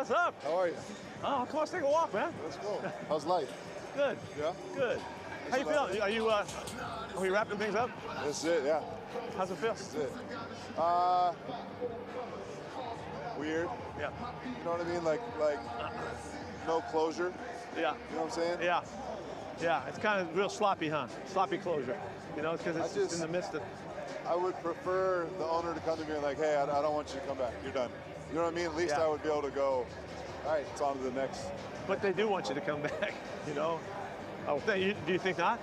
What's up? How are you? Oh, come on, let's take a walk, man. Let's go. How's life? Good. Yeah? Good. How you feeling? Are we wrapping things up? That's it, yeah. How's it feel? That's it. Weird. Yeah. You know what I mean? Like no closure. Yeah. You know what I'm saying? Yeah. Yeah, it's kind of real sloppy, huh? Sloppy closure. You know, because it's just in the midst of... I would prefer the owner to come to me and like, hey, I don't want you to come back. You're done. You know what I mean? At least I would be able to go, all right, it's on to the next. But they do want you to come back, you know? Oh, do you think not?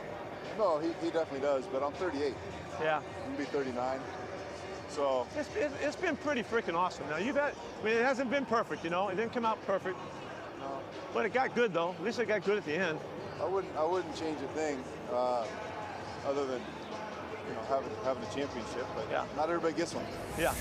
No, he definitely does, but I'm 38. Yeah. I'm going to be 39. So. It's been pretty freaking awesome. Now, it hasn't been perfect, you know? It didn't come out perfect. No. But it got good, though. At least it got good at the end. I wouldn't change a thing other than, you know, having a championship, but not everybody gets one. Yeah.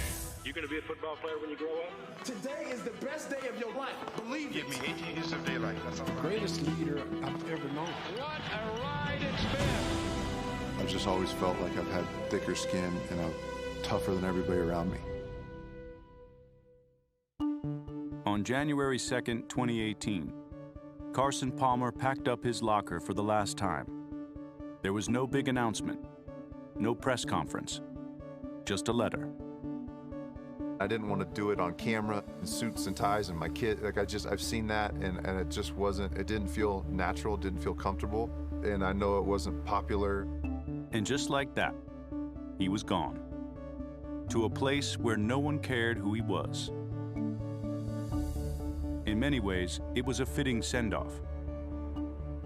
You're going to be a football player when you grow up? Today is the best day of your life. Believe Give me 18 years of daylight. That's all. Greatest leader I've ever known. What a ride it's been. I've just always felt like I've had thicker skin and I'm tougher than everybody around me. On January 2nd, 2018, Carson Palmer packed up his locker for the last time. There was no big announcement, no press conference, just a letter. I didn't want to do it on camera, in suits and ties and my kid, like I've seen that and it just wasn't, it didn't feel natural, didn't feel comfortable, and I know it wasn't popular. And just like that, he was gone, to a place where no one cared who he was. In many ways, it was a fitting send-off.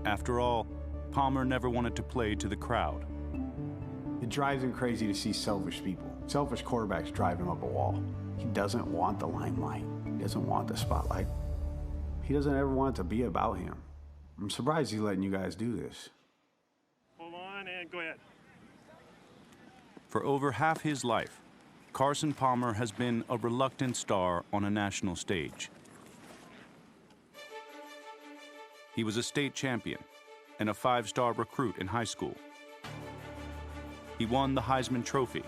After all, Palmer never wanted to play to the crowd. It drives him crazy to see selfish people. Selfish quarterbacks drive him up a wall. He doesn't want the limelight. He doesn't want the spotlight. He doesn't ever want it to be about him. I'm surprised he's letting you guys do this. Hold on and go ahead. For over half his life, Carson Palmer has been a reluctant star on a national stage. He was a state champion and a 5-star recruit in high school. He won the Heisman Trophy,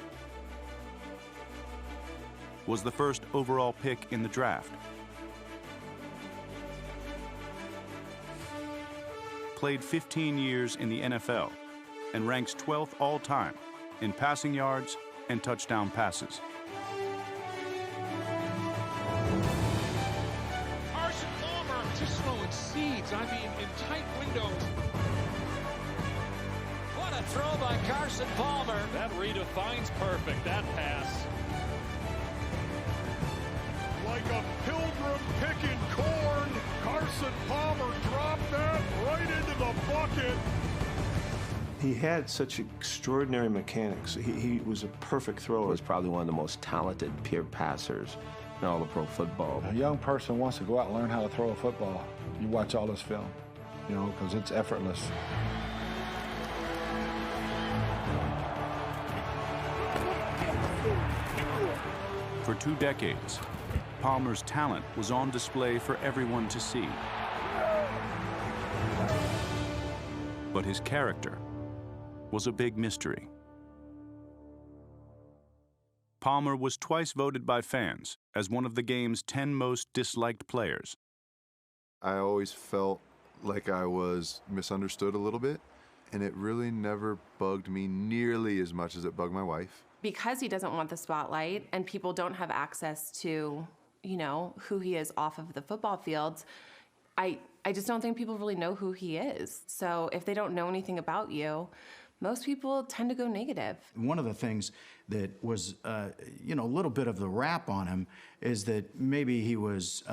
was the first overall pick in the draft, played 15 years in the NFL, and ranks 12th all-time in passing yards and touchdown passes. Carson Palmer just throwing seeds, I mean, in tight windows. What a throw by Carson Palmer. That redefines perfect, that pass. Like a pilgrim picking corn, Carson Palmer dropped that right into the bucket. He had such extraordinary mechanics. He was a perfect thrower. He was probably one of the most talented pure passers in all of pro football. A young person wants to go out and learn how to throw a football. You watch all this film, you know, because it's effortless. For 2 decades, Palmer's talent was on display for everyone to see. But his character was a big mystery. Palmer was twice voted by fans as one of the game's 10 most disliked players. I always felt like I was misunderstood a little bit, and it really never bugged me nearly as much as it bugged my wife. Because he doesn't want the spotlight and people don't have access to, you know, who he is off of the football fields, I just don't think people really know who he is. So if they don't know anything about you, most people tend to go negative. One of the things that was, you know, a little bit of the rap on him is that maybe he was,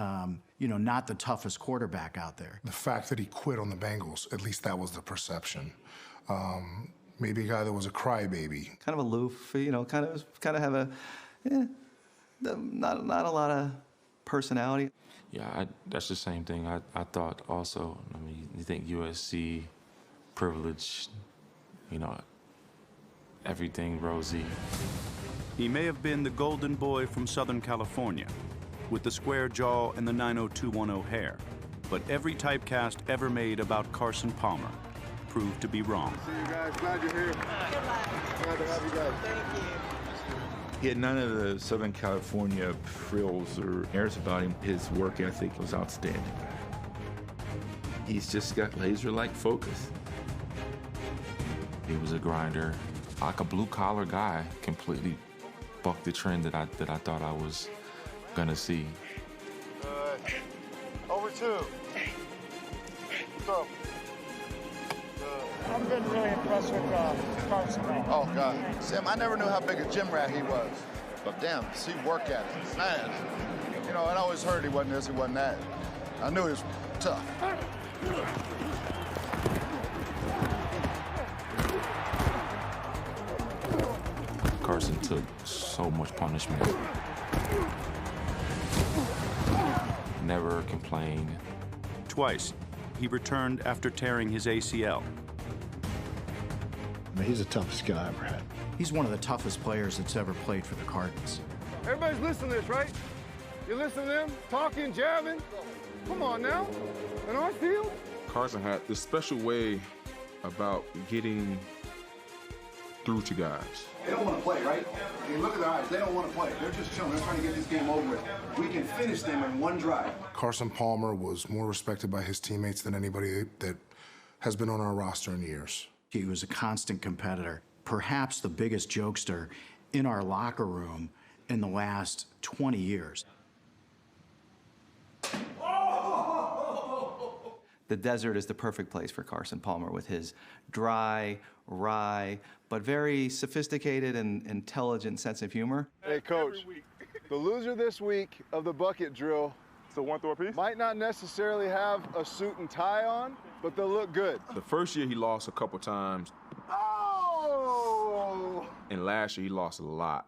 you know, not the toughest quarterback out there. The fact that he quit on the Bengals, at least that was the perception. Maybe a guy that was a crybaby. Kind of aloof, you know, kind of have a, not a lot of personality. Yeah, that's the same thing I thought also. I mean, you think USC, privilege, you know, everything rosy. He may have been the golden boy from Southern California, with the square jaw and the 90210 hair, but every typecast ever made about Carson Palmer proved to be wrong. See you guys. Glad you're here. Good luck. Glad to have you guys. Thank you. He had none of the Southern California frills or airs about him. His work ethic was outstanding. He's just got laser-like focus. He was a grinder, like a blue-collar guy. Completely bucked the trend that I thought I was gonna see. Over 2. Throw. I've been really impressed with Carson. Oh, God. Sam, I never knew how big a gym rat he was. But damn, see work at it. Man, you know, I always heard he wasn't this, he wasn't that. I knew he was tough. Carson took so much punishment. Never complained. Twice, he returned after tearing his ACL. I mean, he's the toughest guy I ever had. He's one of the toughest players that's ever played for the Cardinals. Everybody's listening to this, right? You listen to them talking, jabbing. Come on now. In our field? Carson had this special way about getting through to guys. They don't want to play, right? I mean, look at their eyes. They don't want to play. They're just chilling. They're trying to get this game over with. We can finish them in one drive. Carson Palmer was more respected by his teammates than anybody that has been on our roster in years. He was a constant competitor, perhaps the biggest jokester in our locker room in the last 20 years. The desert is the perfect place for Carson Palmer with his dry, wry, but very sophisticated and intelligent sense of humor. Hey, Coach, the loser this week of the bucket drill So one throw apiece? might not necessarily have a suit and tie on, but they'll look good. The first year he lost a couple times, Oh! and last year he lost a lot.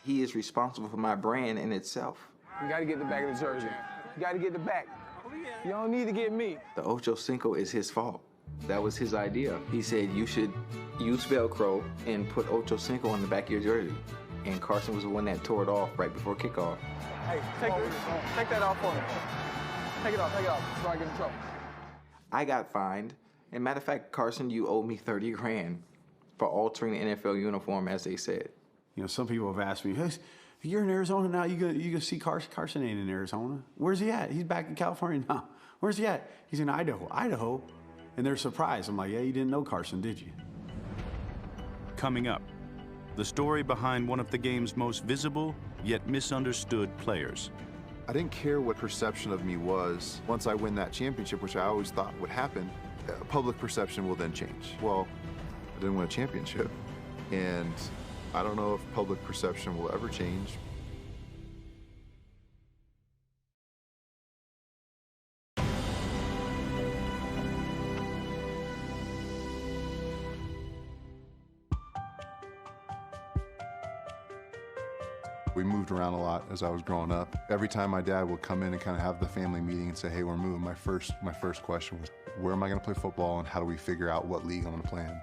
He is responsible for my brand in itself. You got to get the back of the jersey. You got to get the back. You don't need to get me. The Ocho Cinco is his fault. That was his idea. He said you should use Velcro and put Ocho Cinco on the back of your jersey. And Carson was the one that tore it off right before kickoff. Hey, take that off for me. Take it off before I get in trouble. I got fined. And matter of fact, Carson, you owe me 30 grand for altering the NFL uniform, as they said. You know, some people have asked me, hey, you're in Arizona now, you gonna see Carson? Carson ain't in Arizona. Where's he at? He's back in California now. Where's he at? He's in Idaho. Idaho? And they're surprised. I'm like, yeah, you didn't know Carson, did you? Coming up, the story behind one of the game's most visible yet misunderstood players. I didn't care what perception of me was. Once I win that championship, which I always thought would happen, public perception will then change. Well, I didn't win a championship, and I don't know if public perception will ever change. We moved around a lot as I was growing up. Every time my dad would come in and kind of have the family meeting and say, hey, we're moving, my first question was, where am I going to play football and how do we figure out what league I'm going to play in?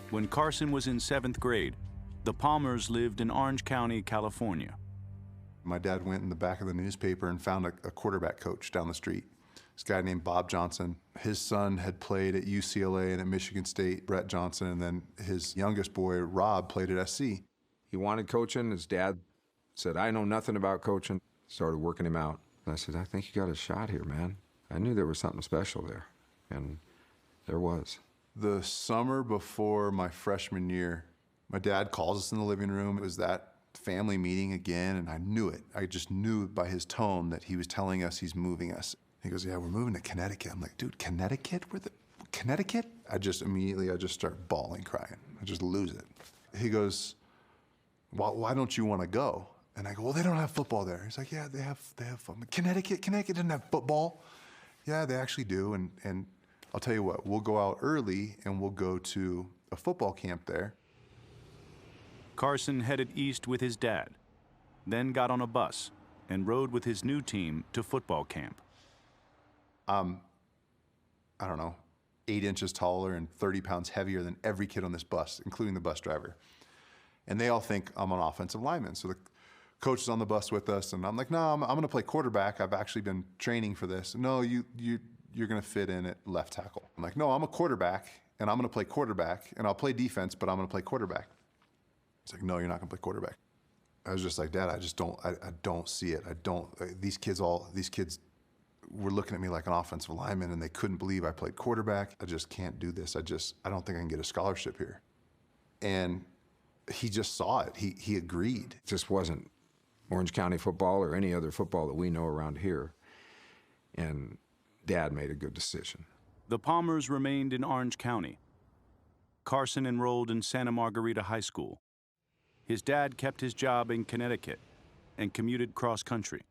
When Carson was in 7th grade, the Palmers lived in Orange County, California. My dad went in the back of the newspaper and found a quarterback coach down the street. This guy named Bob Johnson. His son had played at UCLA and at Michigan State, Brett Johnson, and then his youngest boy, Rob, played at SC. He wanted coaching. His dad said, I know nothing about coaching. Started working him out. And I said, I think you got a shot here, man. I knew there was something special there, and there was. The summer before my freshman year, my dad calls us in the living room. It was that family meeting again, and I knew it. I just knew by his tone that he was telling us he's moving us. He goes, yeah, we're moving to Connecticut. I'm like, dude, Connecticut? Connecticut? I just start bawling, crying. I just lose it. He goes, well, why don't you want to go? And I go, well, they don't have football there. He's like, yeah, they have football. Connecticut doesn't have football. Yeah, they actually do, and I'll tell you what, we'll go out early and we'll go to a football camp there. Carson headed east with his dad, then got on a bus and rode with his new team to football camp. I don't know, 8 inches taller and 30 pounds heavier than every kid on this bus, including the bus driver. And they all think I'm an offensive lineman. So the Coach is on the bus with us, and I'm like, no, I'm going to play quarterback. I've actually been training for this. No, you're going to fit in at left tackle. I'm like, no, I'm a quarterback, and I'm going to play quarterback, and I'll play defense, but I'm going to play quarterback. He's like, no, you're not going to play quarterback. I was just like, Dad, I don't see it. These kids were looking at me like an offensive lineman, and they couldn't believe I played quarterback. I just can't do this. I don't think I can get a scholarship here. And he just saw it. He agreed. It just wasn't Orange County football or any other football that we know around here. And Dad made a good decision. The Palmers remained in Orange County. Carson enrolled in Santa Margarita High School. His dad kept his job in Connecticut and commuted cross-country.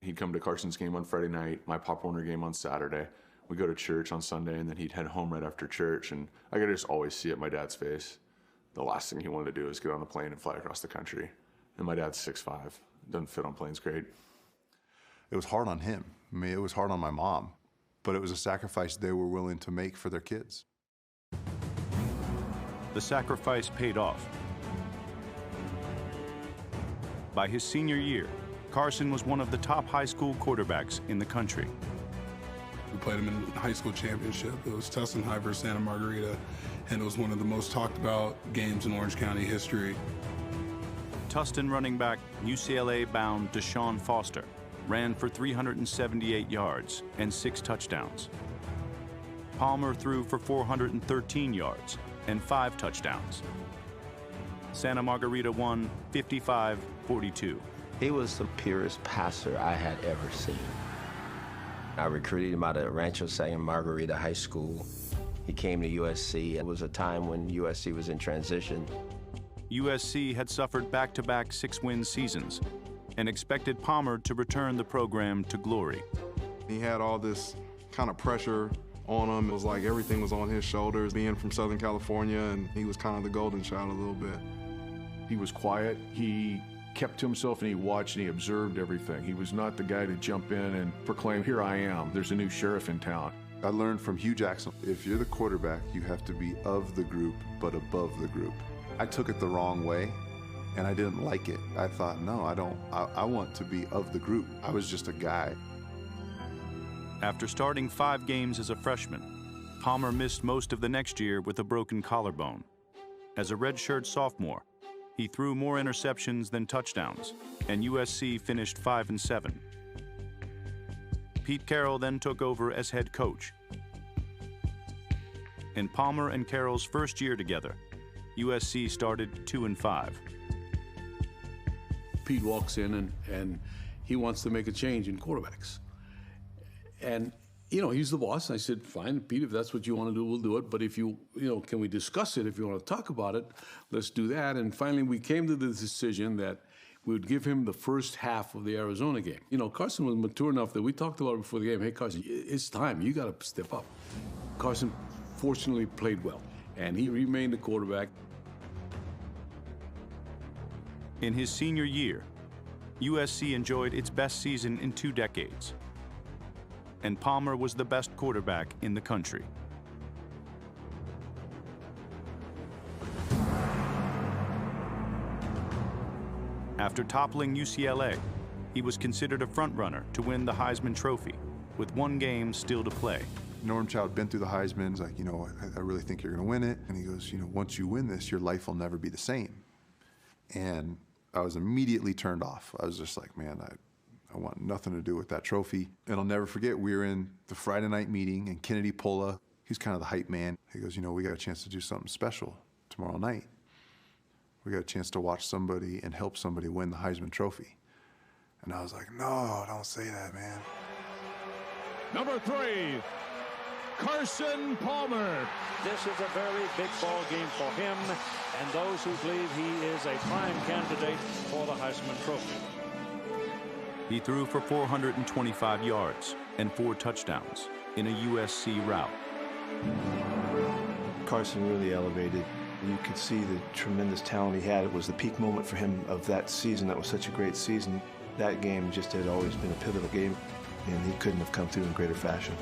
He'd come to Carson's game on Friday night, my Pop Warner game on Saturday. We'd go to church on Sunday, and then he'd head home right after church, and I could just always see it my dad's face. The last thing he wanted to do is get on a plane and fly across the country. And my dad's 6'5", doesn't fit on planes great. It was hard on him. I mean, it was hard on my mom, but it was a sacrifice they were willing to make for their kids. The sacrifice paid off. By his senior year, Carson was one of the top high school quarterbacks in the country. We played him in the high school championship. It was Tustin High versus Santa Margarita, and it was one of the most talked about games in Orange County history. Tustin running back, UCLA-bound Deshaun Foster, ran for 378 yards and 6 touchdowns. Palmer threw for 413 yards and 5 touchdowns. Santa Margarita won 55-42. He was the purest passer I had ever seen. I recruited him out of Rancho Santa Margarita High School. He came to USC. It was a time when USC was in transition. USC had suffered back-to-back 6-win seasons and expected Palmer to return the program to glory. He had all this kind of pressure on him. It was like everything was on his shoulders, being from Southern California, and he was kind of the golden child a little bit. He was quiet. He kept to himself, and he watched and he observed everything. He was not the guy to jump in and proclaim, here I am, there's a new sheriff in town. I learned from Hugh Jackson, if you're the quarterback, you have to be of the group, but above the group. I took it the wrong way, and I didn't like it. I thought, no, I want to be of the group. I was just a guy. After starting 5 games as a freshman, Palmer missed most of the next year with a broken collarbone. As a redshirt sophomore, he threw more interceptions than touchdowns, and USC finished 5-7. Pete Carroll then took over as head coach. In Palmer and Carroll's first year together, USC started 2-5. Pete walks in and he wants to make a change in quarterbacks. And, you know, he's the boss. I said, fine, Pete, if that's what you want to do, we'll do it. But if you know, can we discuss it? If you want to talk about it, let's do that. And finally, we came to the decision that we would give him the first half of the Arizona game. You know, Carson was mature enough that we talked about it before the game. Hey, Carson, it's time. You got to step up. Carson fortunately played well, and he remained the quarterback. In his senior year, USC enjoyed its best season in 2 decades. And Palmer was the best quarterback in the country. After toppling UCLA, he was considered a front-runner to win the Heisman Trophy, with 1 game still to play. Norm Chow had been through the Heisman. He's like, you know, I really think you're going to win it. And he goes, you know, once you win this, your life will never be the same. And I was immediately turned off. I was just like, man, I want nothing to do with that trophy. And I'll never forget, we were in the Friday night meeting, and Kennedy Pola, he's kind of the hype man. He goes, you know, we got a chance to do something special tomorrow night. We got a chance to watch somebody and help somebody win the Heisman Trophy. And I was like, no, don't say that, man. Number 3, Carson Palmer. This is a very big ball game for him and those who believe he is a prime candidate for the Heisman Trophy. He threw for 425 yards and 4 touchdowns in a USC rout. Carson really elevated. You could see the tremendous talent he had. It was the peak moment for him of that season. That was such a great season. That game just had always been a pivotal game, and he couldn't have come through in greater fashion.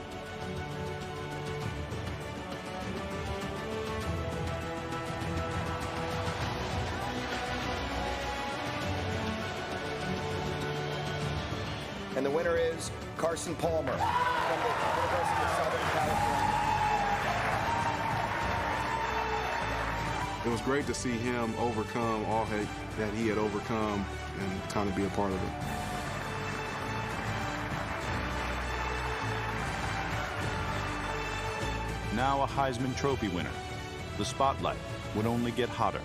And the winner is Carson Palmer from the University of Southern California. It was great to see him overcome all that he had overcome and kind of be a part of it. Now a Heisman Trophy winner. The spotlight would only get hotter.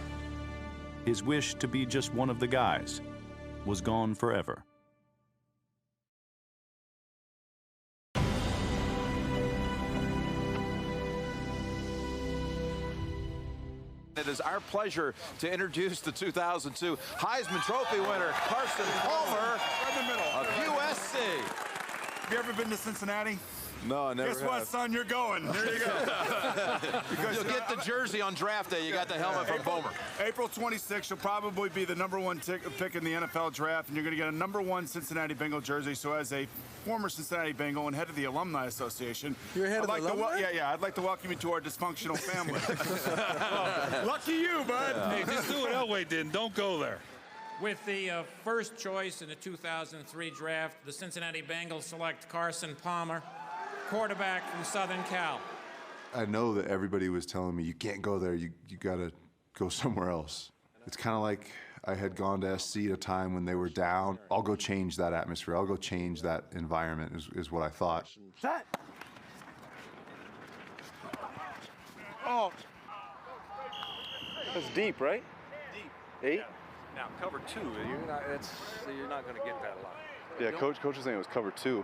His wish to be just one of the guys was gone forever. It is our pleasure to introduce the 2002 Heisman Trophy winner, Carson Palmer of USC. Have you ever been to Cincinnati? No, I never Guess what, son? You're going. There you go. Because you'll get the jersey on draft day. You got the helmet from Palmer. April 26th, you'll probably be the #1 pick in the NFL draft, and you're going to get a #1 Cincinnati Bengal jersey. So as a former Cincinnati Bengal and head of the Alumni Association, you're head of the alumni? I'd like to welcome you to our dysfunctional family. Lucky you, bud. Hey, just do what Elway did. Don't go there. With the first choice in the 2003 draft, the Cincinnati Bengals select Carson Palmer, quarterback from Southern Cal. I know that everybody was telling me, you can't go there, you got to go somewhere else. It's kind of like I had gone to SC at a time when they were down. I'll go change that atmosphere. I'll go change that environment is what I thought. That. Oh. That's deep, right? Deep. 8? Yeah. Now, cover 2, you're not going to get that a lot. Yeah, coach was saying it was cover 2.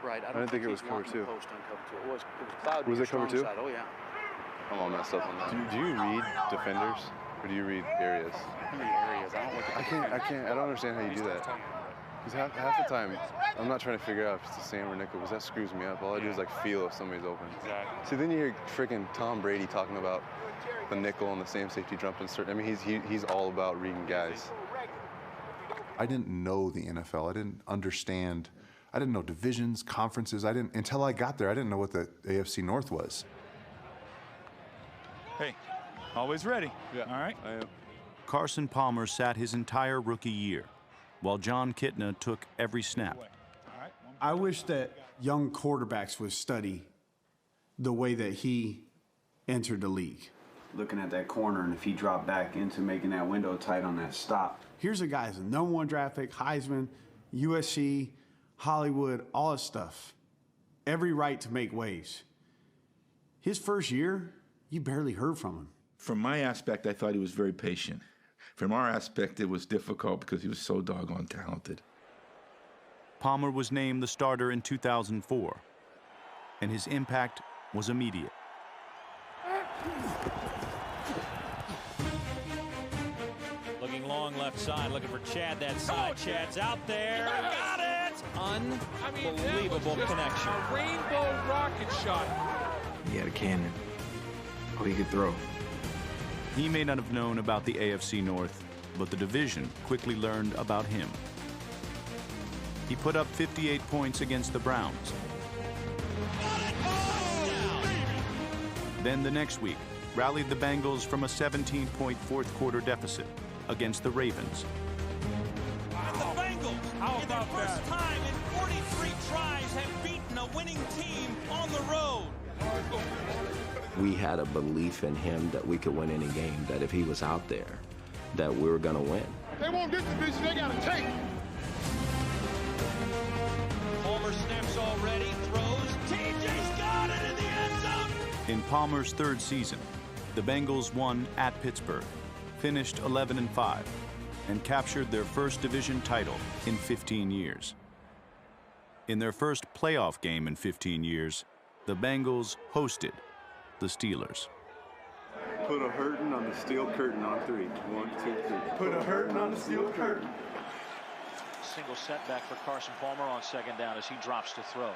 Right. I didn't think it was cover 2. Post on cover 2. It was cloudy. Was it cover 2? Side. Oh, yeah. I'm all messed up on that. Do you read defenders or do you read areas? I read areas. I don't look at I don't understand how you do that. Because half the time, I'm not trying to figure out if it's the Sam or nickel, because that screws me up. All I do is like feel if somebody's open. Exactly. See, then you hear freaking Tom Brady talking about the nickel and the same safety jump insert. I mean, he's all about reading guys. I didn't know the NFL. I didn't understand. I didn't know divisions, conferences. Until I got there, I didn't know what the AFC North was. Hey, always ready. Yeah. All right. I am. Carson Palmer sat his entire rookie year, while John Kitna took every snap. I wish that young quarterbacks would study the way that he entered the league. Looking at that corner, and if he dropped back into making that window tight on that stop. Here's a guy who's a #1 draft pick, Heisman, USC, Hollywood, all this stuff. Every right to make waves. His first year, you barely heard from him. From my aspect, I thought he was very patient. From our aspect, it was difficult because he was so doggone talented. Palmer was named the starter in 2004, and his impact was immediate. Looking long left side, looking for Chad that side. Chad's out there. Got it! Unbelievable connection. A rainbow rocket shot. He had a cannon. Oh, he could throw. He may not have known about the AFC North, but the division quickly learned about him. He put up 58 points against the Browns. Then the next week, rallied the Bengals from a 17-point fourth quarter deficit against the Ravens. And the Bengals, in their first time in 43 tries, have beaten a winning team on the road. We had a belief in him that we could win any game, that if he was out there, that we were going to win. They won't get the division, they got to take. Palmer snaps already, throws. TJ's got it in the end zone. In Palmer's third season, the Bengals won at Pittsburgh, finished 11-5, and captured their first division title in 15 years. In their first playoff game in 15 years, the Bengals hosted the Steelers. Put a hurtin' on the steel curtain on 3. 1, 2, 3. Put a hurtin' on the steel curtain. Single setback for Carson Palmer on second down as he drops to throw.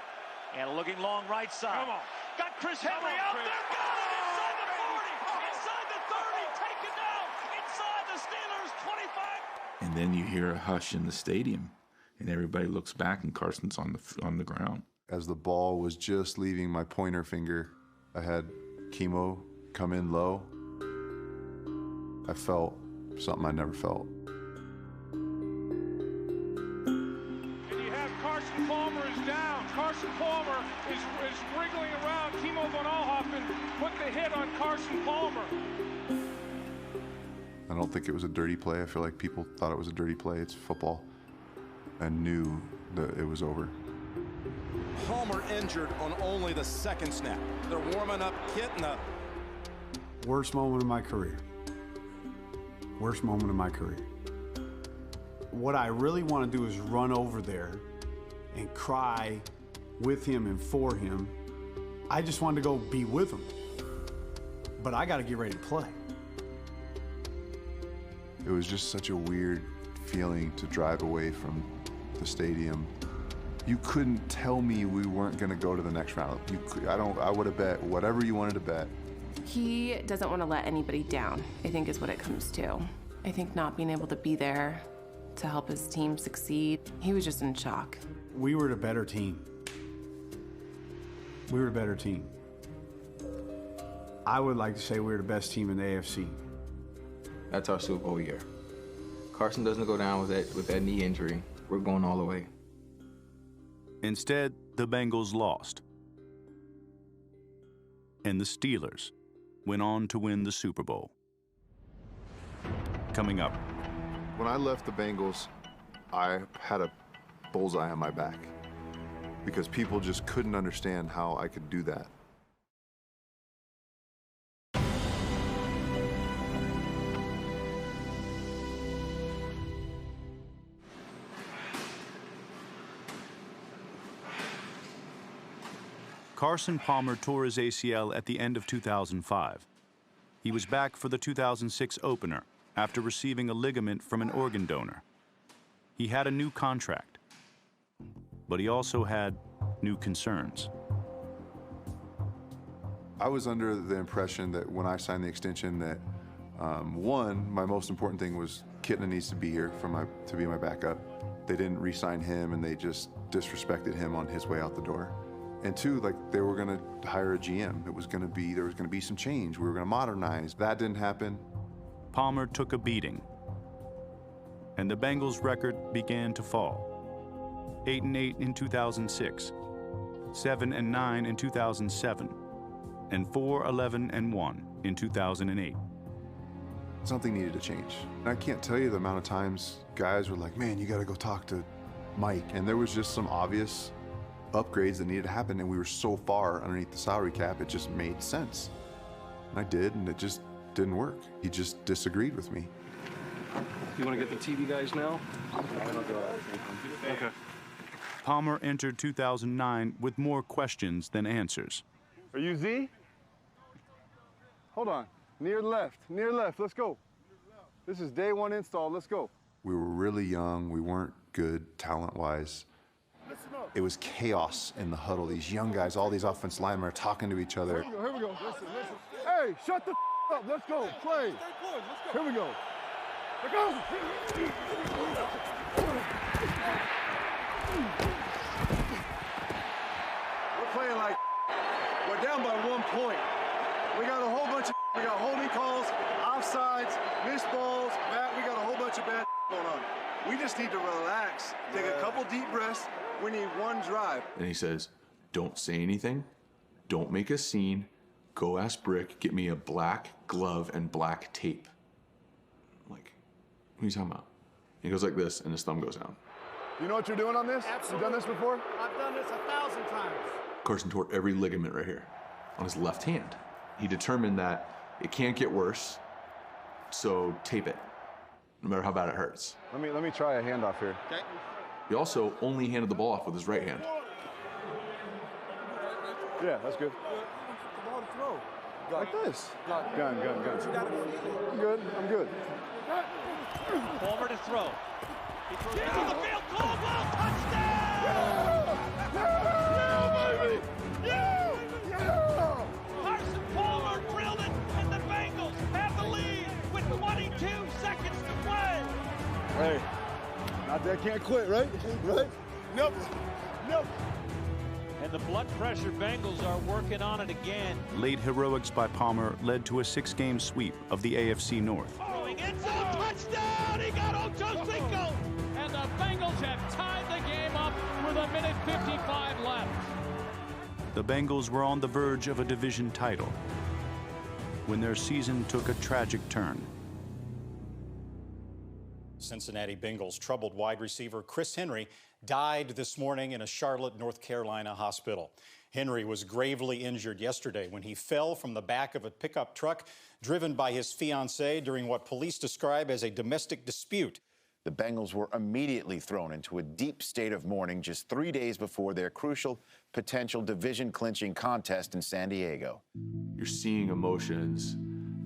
And looking long right side. Come on. Got Chris Henry out there. Got it inside the 40, inside the 30, taken down, inside the Steelers 25. And then you hear a hush in the stadium, and everybody looks back, and Carson's on the ground. As the ball was just leaving my pointer finger, I had chemo come in low. I felt something I never felt. And you have Carson Carson Palmer is wriggling around. Timo von Oelhoffen put the hit on Carson Palmer. I don't think it was a dirty play. I feel like people thought it was a dirty play. It's football, and knew that it was over. Palmer injured on only the second snap. They're warming up Kit and the... Worst moment of my career. Worst moment of my career. What I really want to do is run over there and cry with him and for him. I just wanted to go be with him. But I got to get ready to play. It was just such a weird feeling to drive away from the stadium. You couldn't tell me we weren't going to go to the next round. I would have bet whatever you wanted to bet. He doesn't want to let anybody down, I think is what it comes to. I think not being able to be there to help his team succeed, he was just in shock. We were the better team. We were the better team. I would like to say we were the best team in the AFC. That's our Super Bowl year. Carson doesn't go down with that knee injury. We're going all the way. Instead, the Bengals lost. And the Steelers went on to win the Super Bowl. Coming up. When I left the Bengals, I had a bullseye on my back because people just couldn't understand how I could do that. Carson Palmer tore his ACL at the end of 2005. He was back for the 2006 opener after receiving a ligament from an organ donor. He had a new contract, but he also had new concerns. I was under the impression that when I signed the extension that, one, my most important thing was Kitna needs to be here to be my backup. They didn't re-sign him and they just disrespected him on his way out the door. And two, like they were gonna hire a GM. There was gonna be some change. We were gonna modernize. That didn't happen. Palmer took a beating, and the Bengals' record began to fall. 8-8 in 2006, 7-9 in 2007, and 4-11-1 in 2008. Something needed to change. And I can't tell you the amount of times guys were like, man, you gotta go talk to Mike. And there was just some obvious upgrades that needed to happen, and we were so far underneath the salary cap, it just made sense. And I did, and it just didn't work. He just disagreed with me. You want to get the TV guys now? Okay. Palmer entered 2009 with more questions than answers. Are you Z? Hold on. Near left, let's go. This is day one install, let's go. We were really young, we weren't good talent-wise. It was chaos in the huddle. These young guys, all these offensive linemen are talking to each other. Here we go. Listen. Hey, shut the up. Let's go. Play. Here we go. Let's go. We're playing like we're down by 1 point. We got a whole bunch of we got holding calls, offsides, missed balls, Matt, we got a whole bunch of bad going on. We just need to relax, take a couple deep breaths. We need one drive. And he says, don't say anything, don't make a scene, go ask Brick, get me a black glove and black tape. I'm like, what are you talking about? He goes like this, and his thumb goes down. You know what you're doing on this? Absolutely. You done this before? I've done this 1,000 times. Carson tore every ligament right here on his left hand. He determined that it can't get worse, so tape it, no matter how bad it hurts. Let me try a handoff here. Okay. He also only handed the ball off with his right hand. Yeah, that's good. Like this. Gun. I'm good. Palmer to throw. He throws down the field. Caldwell, touchdown! Yeah, baby! Yeah! Carson Palmer drilled it, and the Bengals have the lead with 22 seconds to play. Hey, not that can't quit, right? Right? Nope. And the blood pressure Bengals are working on it again. Late heroics by Palmer led to a 6-game sweep of the AFC North. Throwing end zone touchdown! He got Ocho Cinco! And the Bengals have tied the game up with 1:55 left. The Bengals were on the verge of a division title when their season took a tragic turn. Cincinnati Bengals troubled wide receiver Chris Henry died this morning in a Charlotte, North Carolina hospital. Henry was gravely injured yesterday when he fell from the back of a pickup truck driven by his fiancée during what police describe as a domestic dispute. The Bengals were immediately thrown into a deep state of mourning just 3 days before their crucial potential division-clinching contest in San Diego. You're seeing emotions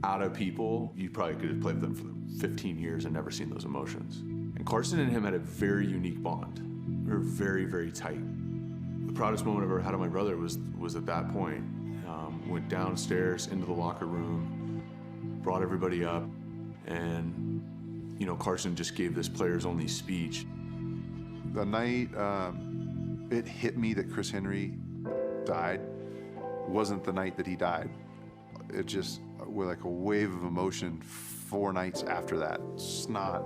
out of people. You probably could have played with them for 15 years and never seen those emotions. And Carson and him had a very unique bond. We were very, very tight. The proudest moment I've ever had of my brother was at that point. Went downstairs into the locker room, brought everybody up, and you know, Carson just gave this players-only speech. The night it hit me that Chris Henry died wasn't the night that he died. It just was like a wave of emotion 4 nights after that. Snot,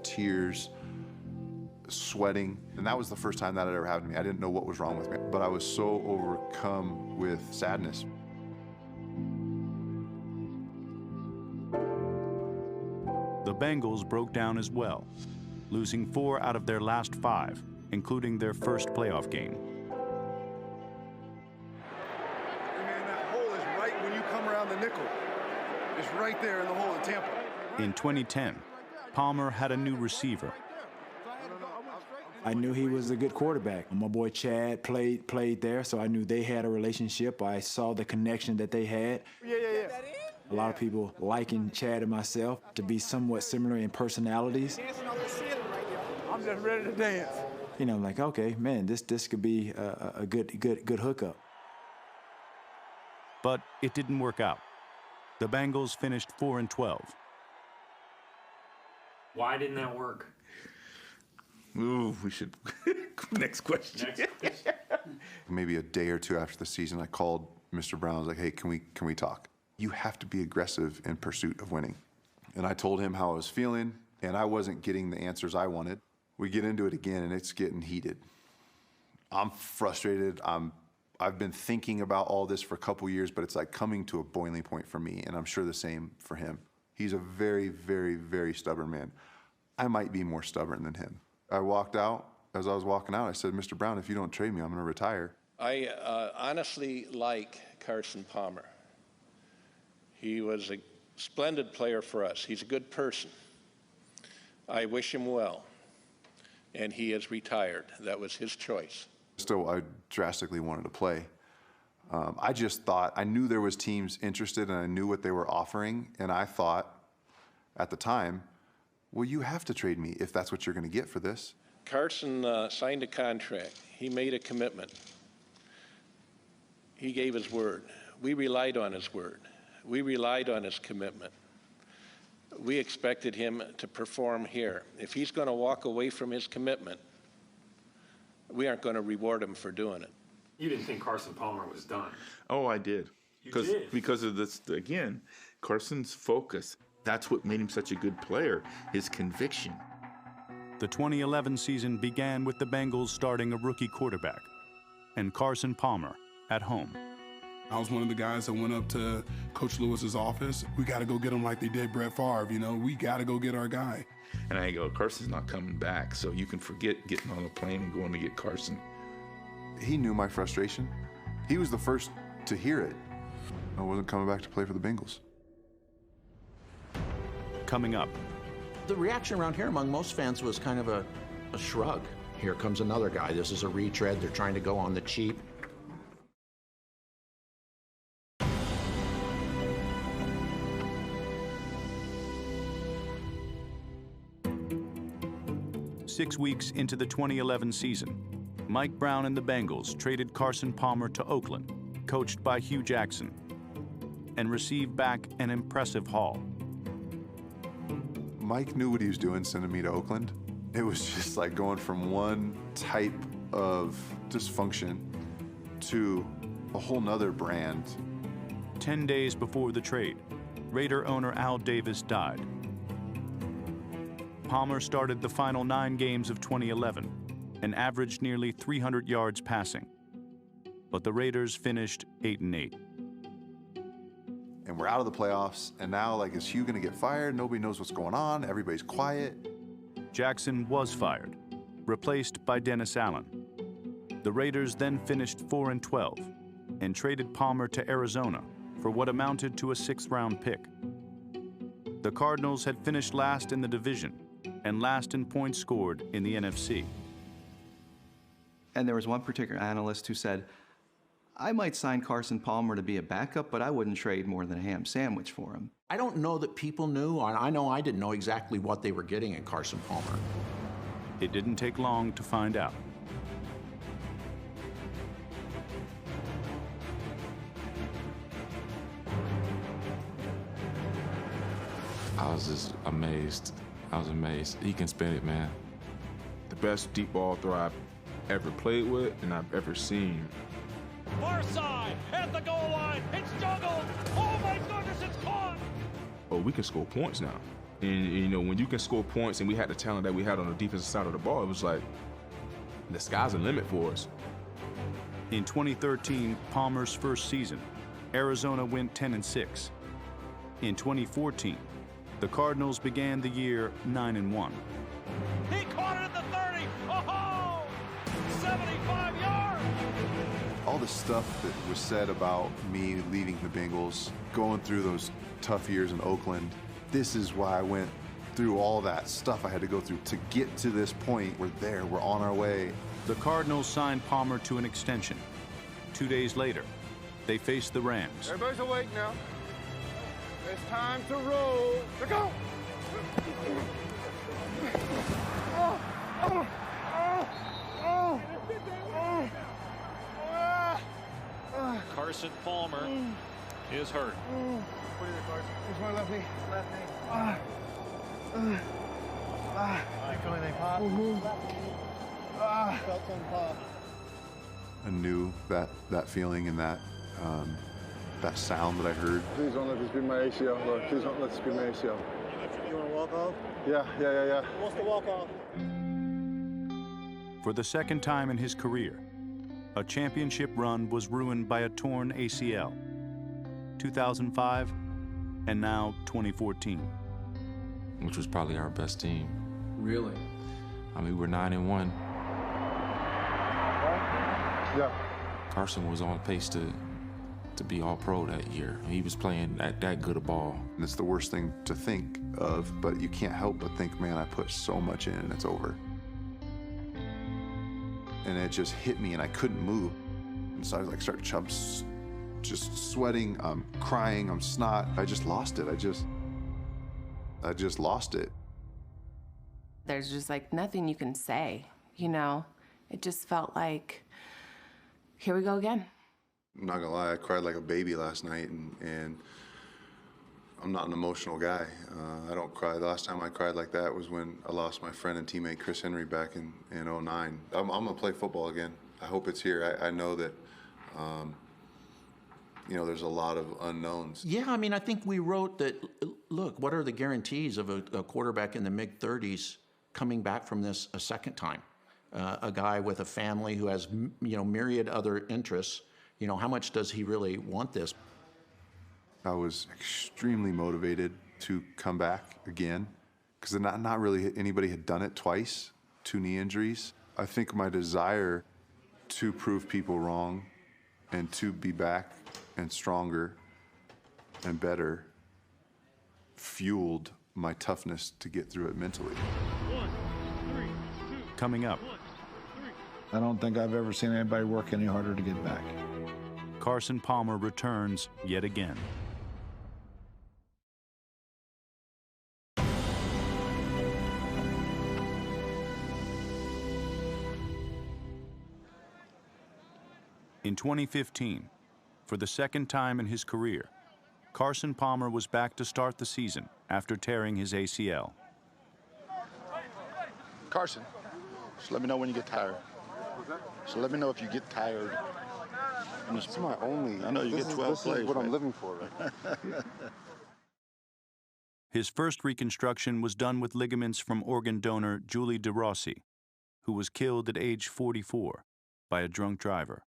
tears, sweating. And that was the first time that had ever happened to me. I didn't know what was wrong with me, but I was so overcome with sadness. The Bengals broke down as well, losing 4 out of their last 5, including their first playoff game. Hey man, that hole is right when you come around the nickel. It's right there in the hole in Tampa. In 2010, Palmer had a new receiver. I knew he was a good quarterback. My boy Chad played there, so I knew they had a relationship. I saw the connection that they had. Yeah. A lot of people liken Chad and myself to be somewhat similar in personalities. I'm just ready to dance. You know, I'm like, okay, man, this could be a good hookup. But it didn't work out. The Bengals finished 4-12. Why didn't that work? Ooh, we should. Next question. Maybe a day or two after the season, I called Mr. Brown. I was like, hey, can we talk? You have to be aggressive in pursuit of winning. And I told him how I was feeling, and I wasn't getting the answers I wanted. We get into it again, and it's getting heated. I'm frustrated. I've been thinking about all this for a couple years, but it's like coming to a boiling point for me, and I'm sure the same for him. He's a very, very, very stubborn man. I might be more stubborn than him. I walked out. As I was walking out, I said, Mr. Brown, if you don't trade me, I'm going to retire. I honestly like Carson Palmer. He was a splendid player for us. He's a good person. I wish him well. And he is retired. That was his choice. Still, I drastically wanted to play. I just thought, I knew there was teams interested and I knew what they were offering. And I thought at the time, well, you have to trade me if that's what you're going to get for this. Carson signed a contract. He made a commitment. He gave his word. We relied on his word. We relied on his commitment. We expected him to perform here. If he's going to walk away from his commitment, we aren't going to reward him for doing it. You didn't think Carson Palmer was done. Oh, I did. Because of this, again, Carson's focus. That's what made him such a good player, his conviction. The 2011 season began with the Bengals starting a rookie quarterback and Carson Palmer at home. I was one of the guys that went up to Coach Lewis's office. We got to go get him like they did Brett Favre, you know. We got to go get our guy. And I go, Carson's not coming back, so you can forget getting on a plane and going to get Carson. He knew my frustration. He was the first to hear it. I wasn't coming back to play for the Bengals. Coming up. The reaction around here among most fans was kind of a shrug. Here comes another guy. This is a retread. They're trying to go on the cheap. Six weeks into the 2011 season, Mike Brown and the Bengals traded Carson Palmer to Oakland, coached by Hugh Jackson, and received back an impressive haul. Mike knew what he was doing sending me to Oakland. It was just like going from one type of dysfunction to a whole nother brand. 10 days before the trade, Raider owner Al Davis died. Palmer started the final 9 games of 2011 and averaged nearly 300 yards passing. but the Raiders finished 8-8. And we're out of the playoffs, and now, like, is Hugh gonna get fired? Nobody knows what's going on, everybody's quiet. Jackson was fired, replaced by Dennis Allen. The Raiders then finished 4-12 and traded Palmer to Arizona for what amounted to a 6th-round pick. The Cardinals had finished last in the division and last in points scored in the NFC. And there was one particular analyst who said, I might sign Carson Palmer to be a backup, but I wouldn't trade more than a ham sandwich for him. I don't know that people knew, or I know I didn't know exactly what they were getting in Carson Palmer. It didn't take long to find out. I was just amazed. I was amazed. He can spin it, man. The best deep ball throw I've ever played with and I've ever seen. Far side, at the goal line, it's juggled. Oh my goodness, it's caught. Oh, we can score points now. And you know, when you can score points and we had the talent that we had on the defensive side of the ball, it was like, the sky's the limit for us. In 2013, Palmer's first season, Arizona went 10-6. In 2014, the Cardinals began the year 9-1. He caught it at the 30. Oh, 75 yards. All the stuff that was said about me leaving the Bengals, going through those tough years in Oakland, this is why I went through all that stuff I had to go through to get to this point. We're there, we're on our way. The Cardinals signed Palmer to an extension. 2 days later, they faced the Rams. Everybody's awake now. It's time to roll. Let's go. Carson Palmer is hurt. What is it, Carson? Where's my left knee? Left knee. Feel anything pop? Felt something pop. I knew that feeling and that sound that I heard. Please don't let this be my ACL, Lord. Please don't let this be my ACL. You want to walk off? Yeah. What's the walk off? For the second time in his career, a championship run was ruined by a torn ACL. 2005, and now 2014. Which was probably our best team. Really? I mean, we're 9-1. Yeah. Carson was on pace to be all-pro that year. He was playing that good a ball. And it's the worst thing to think of, but you can't help but think, man, I put so much in and it's over. And it just hit me and I couldn't move. And so I started just sweating, I'm crying, I'm snot. I just lost it. I just lost it. There's just like nothing you can say, you know? It just felt like, here we go again. I'm not gonna lie, I cried like a baby last night, and I'm not an emotional guy. I don't cry. The last time I cried like that was when I lost my friend and teammate Chris Henry back in 2009. I'm gonna play football again. I hope it's here. I know that, there's a lot of unknowns. Yeah, I mean, I think we wrote that, look, what are the guarantees of a quarterback in the mid-30s coming back from this a second time? A guy with a family who has, myriad other interests. How much does he really want this? I was extremely motivated to come back again because not really anybody had done it twice, 2 knee injuries. I think my desire to prove people wrong and to be back and stronger and better fueled my toughness to get through it mentally. 1, 3, 2. Coming up. 1, 3. I don't think I've ever seen anybody work any harder to get back. Carson Palmer returns yet again. In 2015, for the second time in his career, Carson Palmer was back to start the season after tearing his ACL. Carson, just let me know when you get tired. So let me know if you get tired. This is my only. I know you get 12 plays. This is what right? I'm living for, right? His first reconstruction was done with ligaments from organ donor Julie DeRossi, who was killed at age 44 by a drunk driver.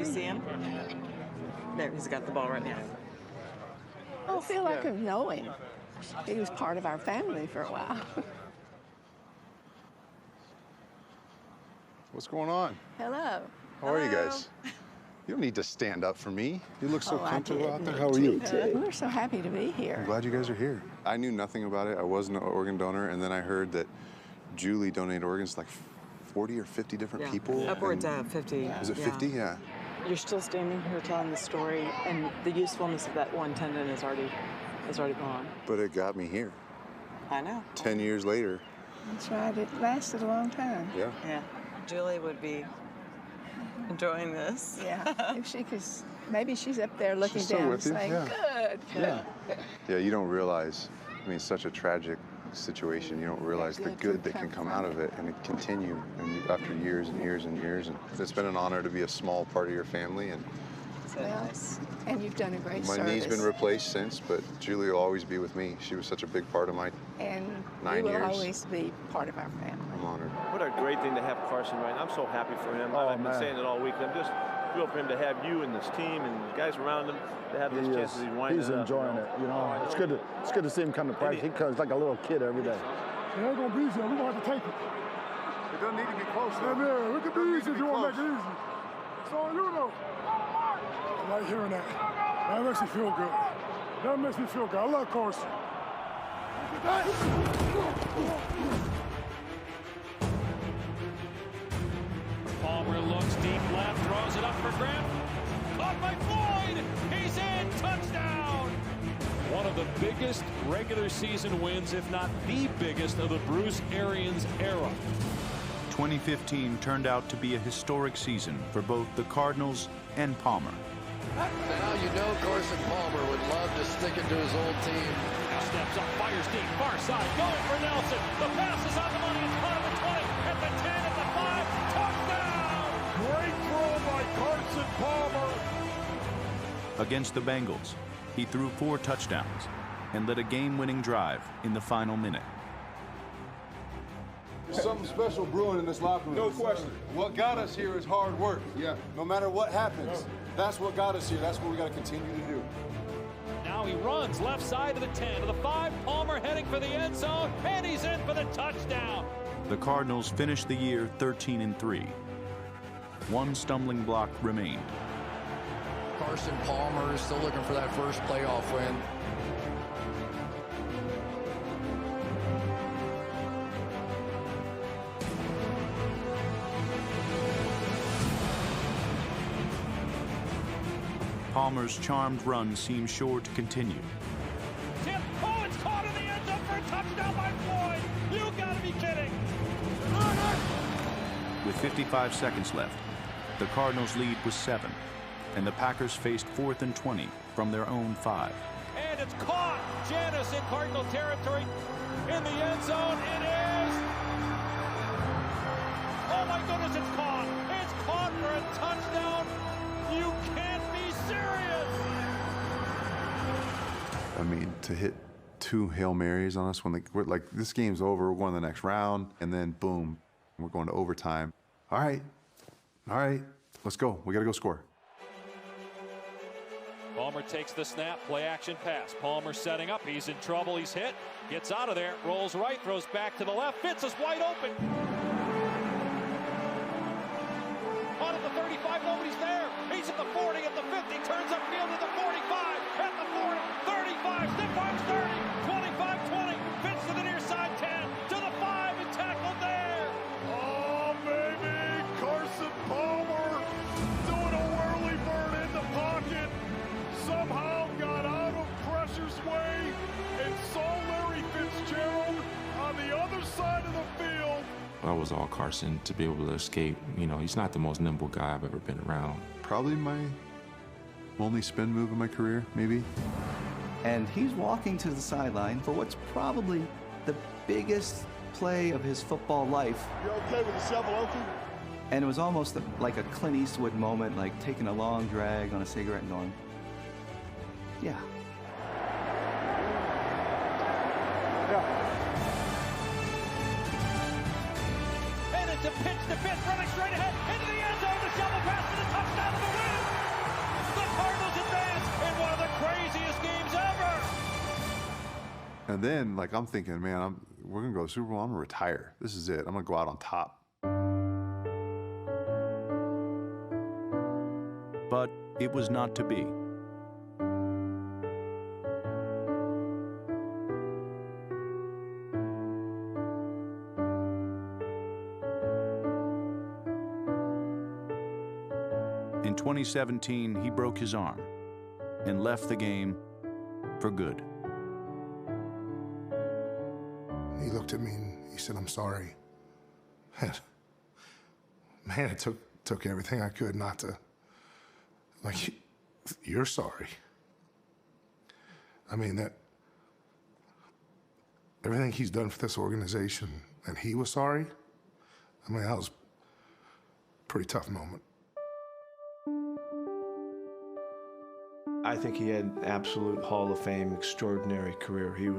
see him? There, he's got the ball right now. I feel like I know him. He was part of our family for a while. What's going on? Hello. How are you guys? You don't need to stand up for me. You look so I comfortable did. out there. Me How are you? too. We're so happy to be here. I'm glad you guys are here. I knew nothing about it. I wasn't an organ donor, and then I heard that Julie donated organs to like 40 or 50 different people. Upwards of 50. Is it 50? Yeah. You're still standing here telling the story, and the usefulness of that one tendon is already gone. But it got me here. I know. 10 years later. That's right. It lasted a long time. Yeah. Yeah. Julie would be enjoying this. Yeah. If she could, maybe she's up there looking She's still down with you? saying, Yeah. good. Yeah. Yeah, you don't realize, I mean, such a tragic situation. You don't realize the good that can come out of it and it continue after years and years and years. And it's been an honor to be a small part of your family. And Well, and you've done a great my service. knee's been replaced since, but Julie will always be with me. She was such a big part of my And 9 you will years. always be part of our family. I'm honored. What a great thing to have Carson right now. I'm so happy for him. I've been saying it all week. I'm just thrilled for him to have you and this team and the guys around him to have these chances. He's enjoying it. You know, it's good to see him come to practice. He comes like a little kid every day. It ain't gonna be easy. We're gonna have to take it. It doesn't need to be close. Yeah, we can be easy if you want to make it easy. So you know, I like hearing that. That makes me feel good. That makes me feel good. I love Carson. Palmer looks deep left, throws it up for grabs. Caught by Floyd. He's in. Touchdown. One of the biggest regular season wins, if not the biggest, of the Bruce Arians era. 2015 turned out to be a historic season for both the Cardinals and Palmer. Now you know Carson Palmer would love to stick it to his old team. Now steps up, fires deep, far side, going for Nelson. The pass is on the money. It's caught at the 20, at the 10, at the 5. Touchdown! Great throw by Carson Palmer. Against the Bengals, he threw 4 touchdowns and led a game-winning drive in the final minute. There's something special brewing in this locker room. No question. What got us here is hard work. Yeah. No matter what happens, that's what got us here. That's what we got to continue to do. Now he runs left side to the 10, to the 5. Palmer heading for the end zone, and he's in for the touchdown. The Cardinals finished the year 13-3. One stumbling block remained. Carson Palmer is still looking for that first playoff win. Palmer's charmed run seemed sure to continue. Tip, oh, it's caught in the end zone for a touchdown by Floyd. You gotta be kidding. With 55 seconds left, the Cardinals' lead was 7, and the Packers faced 4th and 20 from their own 5. And it's caught. Janis in Cardinal territory in the end zone. It is. Oh my goodness, it's caught. It's caught for a touchdown. You can't be serious. I mean, to hit 2 Hail Marys on us when we're like, this game's over, we're going to the next round, and then boom, we're going to overtime. All right, let's go. We got to go score. Palmer takes the snap, play action pass. Palmer setting up, he's in trouble, he's hit, gets out of there, rolls right, throws back to the left, Fitz is wide open. Out of the 35, nobody's there. He's at the 40, at the 50, turns upfield at the 45, at the 40, 35, stiff arms 30, 25, 20, Fitz to the near side 10, to the 5, and tackled there. Oh, baby, Carson Palmer doing a whirly bird in the pocket. Somehow got out of pressure's way and saw Larry Fitzgerald on the other side of the field. That was all Carson to be able to escape. You know, he's not the most nimble guy I've ever been around. Probably my only spin move in my career, maybe. And he's walking to the sideline for what's probably the biggest play of his football life. You okay with the shovel open? And it was almost like a Clint Eastwood moment, like taking a long drag on a cigarette and going, yeah. And it's a pitch to Fitz, running straight ahead into the end zone. The shovel pass for the touchdown of the win. And then, like, I'm thinking, man, we're going to go to the Super Bowl. I'm going to retire. This is it. I'm going to go out on top. But it was not to be. In 2017, he broke his arm and left the game for good. He looked at me and he said, "I'm sorry." Man, it took everything I could not to, like, you're sorry. I mean, that, everything he's done for this organization, and he was sorry. I mean, that was a pretty tough moment. I think he had an absolute Hall of Fame, extraordinary career. He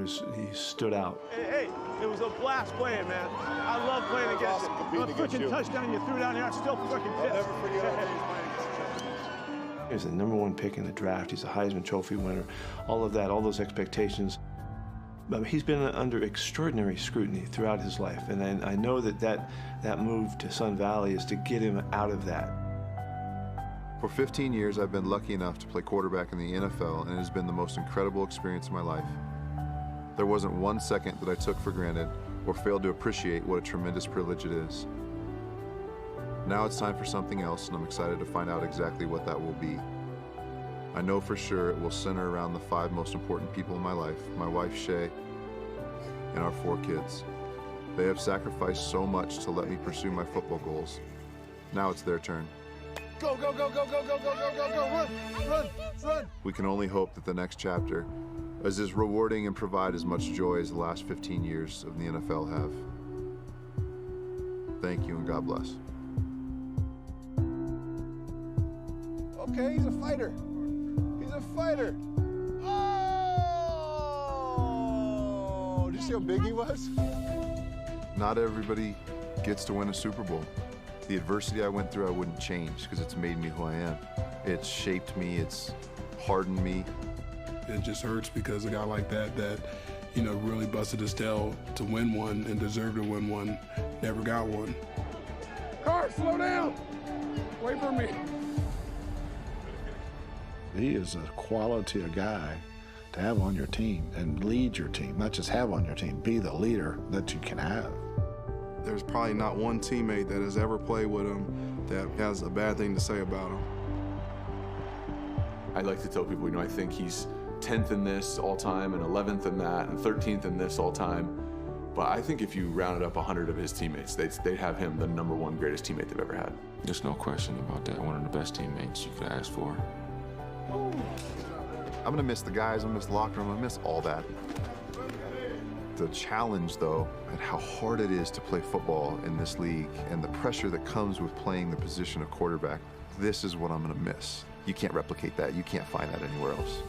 stood out. Hey, it was a blast playing, man. I love playing against you. The freaking touchdown you threw down here, I'm still freaking pissed. I'll never forget our days playing against you. He was the #1 pick in the draft. He's a Heisman Trophy winner. All of that, all those expectations. But he's been under extraordinary scrutiny throughout his life, and I know that move to Sun Valley is to get him out of that. For 15 years, I've been lucky enough to play quarterback in the NFL, and it has been the most incredible experience of my life. There wasn't one second that I took for granted or failed to appreciate what a tremendous privilege it is. Now it's time for something else, and I'm excited to find out exactly what that will be. I know for sure it will center around the 5 most important people in my life, my wife, Shay, and our 4 kids. They have sacrificed so much to let me pursue my football goals. Now it's their turn. Go, go, go, go, go, go, go, go, go, go, run, run, run. We can only hope that the next chapter is as rewarding and provide as much joy as the last 15 years of the NFL have. Thank you and God bless. Okay, he's a fighter. He's a fighter. Oh! Did you see how big he was? Not everybody gets to win a Super Bowl. The adversity I went through, I wouldn't change because it's made me who I am. It's shaped me, it's hardened me. It just hurts because a guy like that, really busted his tail to win one and deserved to win one, never got one. Car, slow down. Wait for me. He is a quality of guy to have on your team and lead your team, not just have on your team, be the leader that you can have. There's probably not one teammate that has ever played with him that has a bad thing to say about him. I like to tell people, I think he's 10th in this all time and 11th in that and 13th in this all time. But I think if you rounded up 100 of his teammates, they'd have him the #1 greatest teammate they've ever had. There's no question about that. One of the best teammates you could ask for. I'm gonna miss the guys, I'm gonna miss the locker room, I'm gonna miss all that. The challenge, though, and how hard it is to play football in this league and the pressure that comes with playing the position of quarterback, this is what I'm gonna miss. You can't replicate that. You can't find that anywhere else.